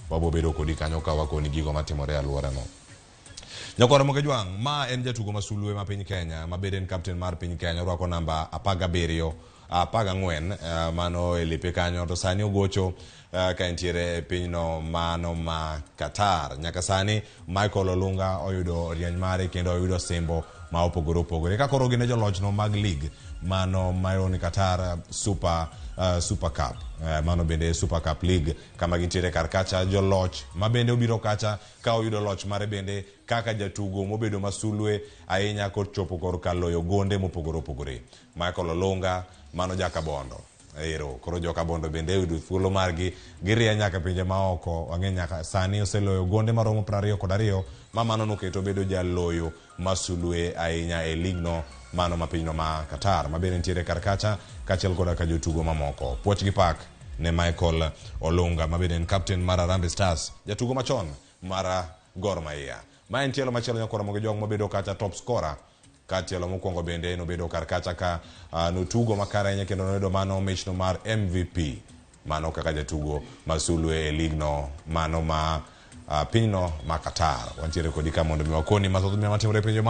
wabo bedo kodi kanyo ka wakoni gigo matimore alwora no. Nyakora Mogejwang, ma en jatugo masulwe ma piny Kenya, ma bede en captain mar piny Kenya, rwako namba 17, 14, mano e lepe kanyo, to sani ogocho ka entiere pinyno mano ma Qatar. Nyaka sani Michael Olunga oyudo rieny mare kendo oyudo simbo ma opogore opogore. Ka koro gine jolochno mag league mano mayoni Qatar Super Cup. Mano bende Super Cup League kama gintiere kar kacha joloch ma bende obiro kacha ka oyudo loch mare bende kaka jatugo mobedo masulwe ahinya kod chopo kor kaloyo gonde mopogore opogore. Michael Olunga mano jakabondo. Ero koro jokabondo bende yudo thuolo margi girie nyaka pinje maoko. Wang'e nyaka sani oseloyo gonde maromo 22 ma mano noketo bedo jaloyo masulwe ahinya e league no mano ma pinyno ma Qatar, ma bende ntiere kar kacha kachiel koda ka jotugo mamoko. Puoch gi pak ne Michael Olunga, ma bende en captain mar Harambee Stars, jatugo machon mar Gor Mahia. Ma en tielo machielo Nyakora Mogejwang mobedo kacha top scorer, ka tielo mokwongo bende nobedo kar kacha ka notugo makare ahinya kendo noyudo mano michno mar MVP, mano kaka jatugo masulwe e league no mano ma pinyno ma Qatar. Wantiere kodi ka mondo mi wakoni mathoth matimore e pinje